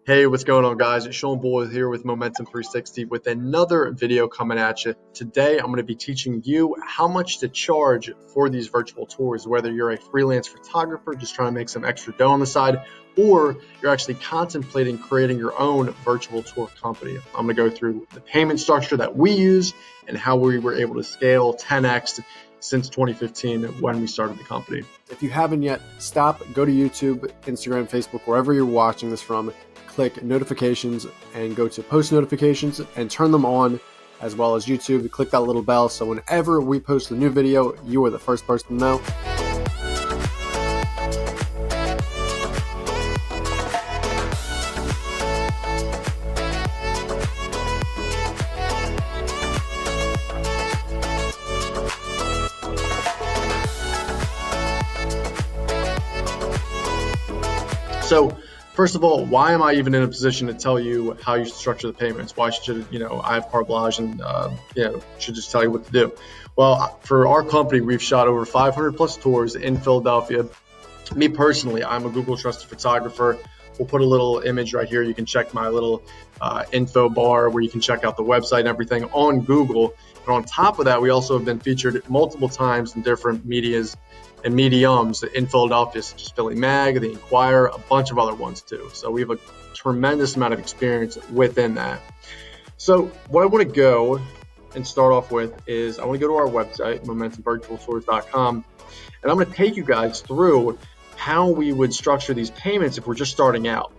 Hey, what's going on, guys? It's Sean Boyle here with Momentum 360 with another video coming at you. Today, I'm going to be teaching you how much to charge for these virtual tours, whether you're a freelance photographer just trying to make some extra dough on the side, or you're actually contemplating creating your own virtual tour company. I'm going to go through the payment structure that we use and how we were able to scale 10x since 2015 when we started the company. If you haven't yet, stop, go to YouTube, Instagram, Facebook, wherever you're watching this from, click notifications and go to post notifications and turn them on, as well as YouTube. Click that little bell so whenever we post a new video, you are the first person to know. So first of all, why am I even in a position to tell you how you should structure the payments? Why should, I have carte blanche and, should just tell you what to do? Well, for our company, we've shot over 500 plus tours in Philadelphia. Me personally, I'm a Google trusted photographer. We'll put a little image right here. You can check my little info bar where you can check out the website and everything on Google. But on top of that, we also have been featured multiple times in different medias and mediums in Philadelphia, such as Philly Mag, The Inquirer, a bunch of other ones too. So we have a tremendous amount of experience within that. So what I want to go and start off with is I want to go to our website, momentumvirtualtours.com, and I'm going to take you guys through how we would structure these payments if we're just starting out.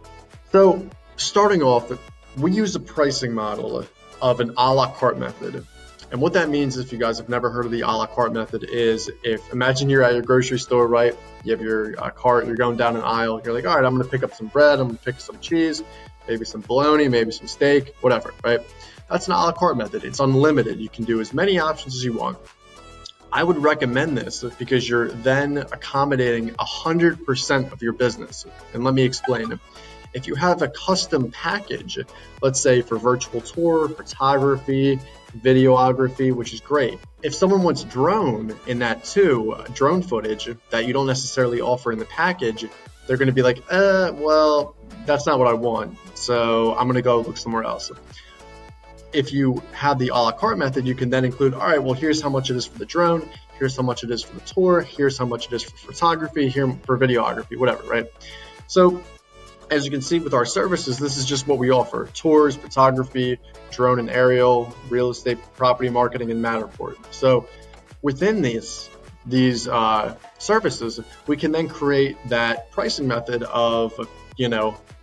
So starting off, we use a pricing model of an a la carte method. And what that means, if you guys have never heard of the a la carte method, is imagine you're at your grocery store, right? You have your cart, you're going down an aisle, you're like, all right, I'm gonna pick up some bread, I'm gonna pick some cheese, maybe some bologna, maybe some steak, whatever, right? That's an a la carte method. It's unlimited. You can do as many options as you want. I would recommend this because you're then accommodating 100% of your business. And let me explain. If you have a custom package, let's say for virtual tour, photography, videography, which is great. If someone wants drone in that too, drone footage that you don't necessarily offer in the package, they're going to be like, well, that's not what I want. So I'm going to go look somewhere else. If you have the a la carte method, you can then include, all right, well, here's how much it is for the drone. Here's how much it is for the tour. Here's how much it is for photography, here for videography, whatever, right? So as you can see with our services, this is just what we offer: tours, photography, drone and aerial, real estate, property marketing, and Matterport. So within these services, we can then create that pricing method of,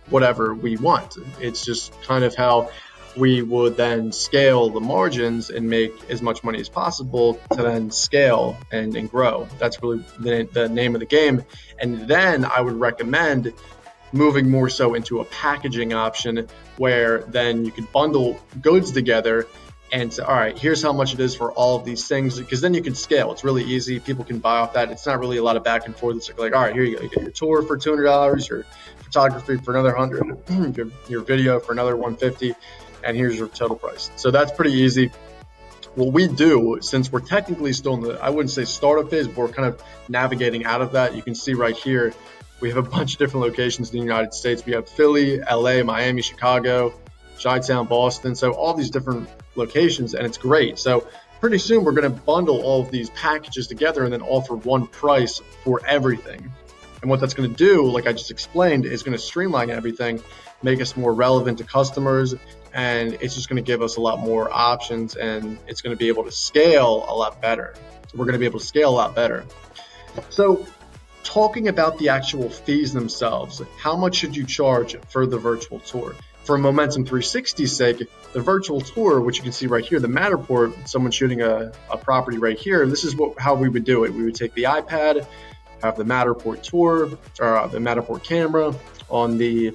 whatever we want. It's just kind of how we would then scale the margins and make as much money as possible to then scale and grow. That's really the name of the game. And then I would recommend moving more so into a packaging option where then you could bundle goods together and say, all right, here's how much it is for all of these things, because then you can scale. It's really easy. People can buy off that. It's not really a lot of back and forth. It's like, all right, here you go. You get your tour for $200, your photography for another $100, your video for another $150, and here's your total price. So that's pretty easy. What we do, since we're technically still in the, I wouldn't say startup phase, but we're kind of navigating out of that. You can see right here, we have a bunch of different locations in the United States. We have Philly, LA, Miami, Chicago, Chi-Town, Boston. So all these different locations, and it's great. So pretty soon we're going to bundle all of these packages together and then offer one price for everything. And what that's going to do, like I just explained, is going to streamline everything, make us more relevant to customers, and it's just going to give us a lot more options, and it's going to be able to scale a lot better. We're going to be able to scale a lot better. So talking about the actual fees themselves, how much should you charge for the virtual tour? For Momentum 360's sake, the virtual tour, which you can see right here, the Matterport, someone shooting a property right here, this is how we would do it. We would take the iPad, have the Matterport tour, or the Matterport camera on the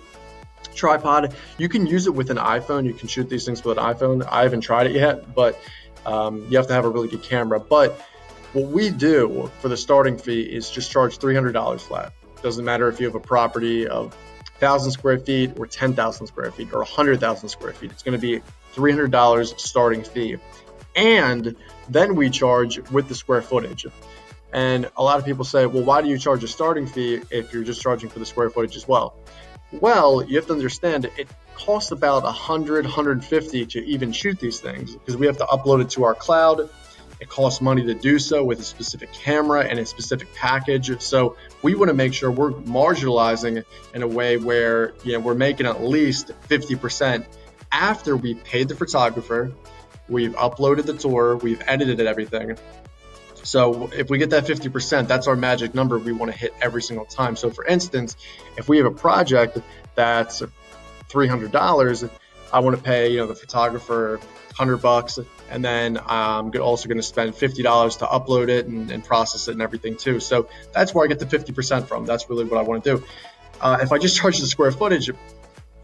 tripod. You can use it with an iPhone. You can shoot these things with an iPhone. I haven't tried it yet, but you have to have a really good camera. But what we do for the starting fee is just charge $300 flat. Doesn't matter if you have a property of 1,000 square feet or 10,000 square feet or 100,000 square feet. It's going to be $300 starting fee. And then we charge with the square footage. And a lot of people say, well, why do you charge a starting fee if you're just charging for the square footage as well? Well, you have to understand it costs about 100, 150 to even shoot these things because we have to upload it to our cloud. It costs money to do so with a specific camera and a specific package. So we want to make sure we're marginalizing in a way where we're making at least 50% after we've paid the photographer, we've uploaded the tour, we've edited everything. So if we get that 50%, that's our magic number we want to hit every single time. So for instance, if we have a project that's $300, I want to pay the photographer $100, and then I'm also going to spend $50 to upload it and process it and everything too. So that's where I get the 50% from. That's really what I want to do. If I just charge the square footage,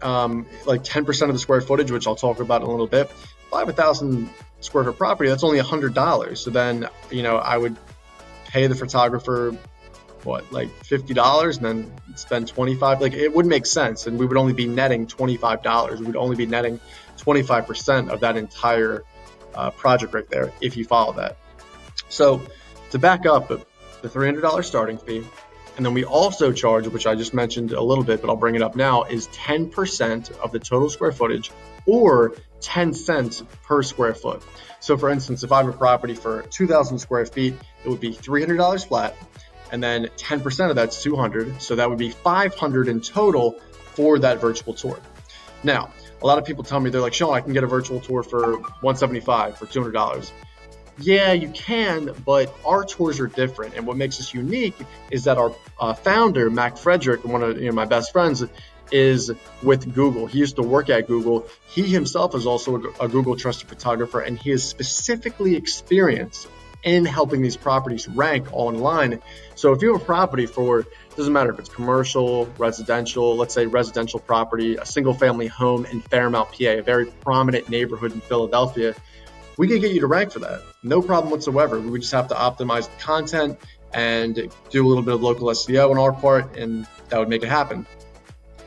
like 10% of the square footage, which I'll talk about in a little bit, if I have 1,000 square foot property, that's only $100. So then, I would pay the photographer like $50 and then spend $25. Like it would make sense, and we would only be netting $25. We would only be netting 25% of that entire project right there if you follow that. So to back up, the $300 starting fee, and then we also charge, which I just mentioned a little bit, but I'll bring it up now, is 10% of the total square footage, or 10 cents per square foot. So for instance, if I have a property for 2,000 square feet, it would be $300 flat, and then 10% of that's $200. So that would be $500 in total for that virtual tour. Now, a lot of people tell me, they're like, Sean, I can get a virtual tour for $175, for $200. Yeah, you can, but our tours are different. And what makes us unique is that our founder, Mac Frederick, one of my best friends, is with Google. He used to work at Google. He himself is also a Google trusted photographer, and he is specifically experienced in helping these properties rank online. So if you have a property doesn't matter if it's commercial, residential, let's say residential property, a single family home in Fairmount, PA, a very prominent neighborhood in Philadelphia, we can get you to rank for that. No problem whatsoever. We just have to optimize the content and do a little bit of local SEO on our part, and that would make it happen.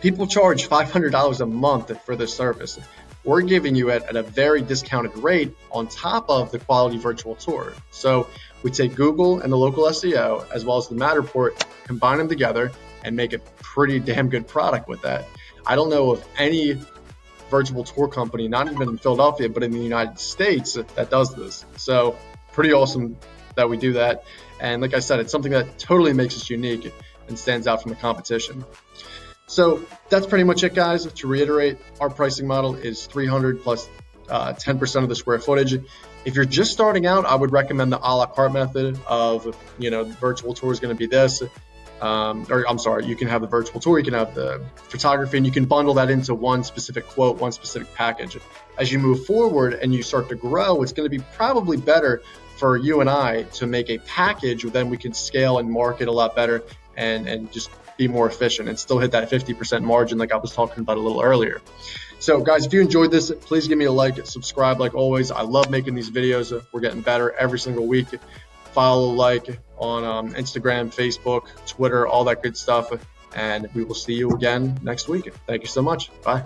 People charge $500 a month for this service. We're giving you it at a very discounted rate on top of the quality virtual tour. So we take Google and the local SEO as well as the Matterport, combine them together, and make a pretty damn good product with that. I don't know of any virtual tour company, not even in Philadelphia, but in the United States, that does this. So pretty awesome that we do that. And like I said, it's something that totally makes us unique and stands out from the competition. So that's pretty much it, guys. To reiterate, our pricing model is $300 plus 10% of the square footage. If you're just starting out, I would recommend the a la carte method of, the virtual tour is going to be this. You can have the virtual tour, you can have the photography, and you can bundle that into one specific quote, one specific package. As you move forward and you start to grow, it's going to be probably better for you and I to make a package, then we can scale and market a lot better and just be more efficient and still hit that 50% margin like I was talking about a little earlier. So guys, if you enjoyed this, please give me a like, subscribe like always. I love making these videos. We're getting better every single week. Follow, like on Instagram, Facebook, Twitter, all that good stuff. And we will see you again next week. Thank you so much. Bye.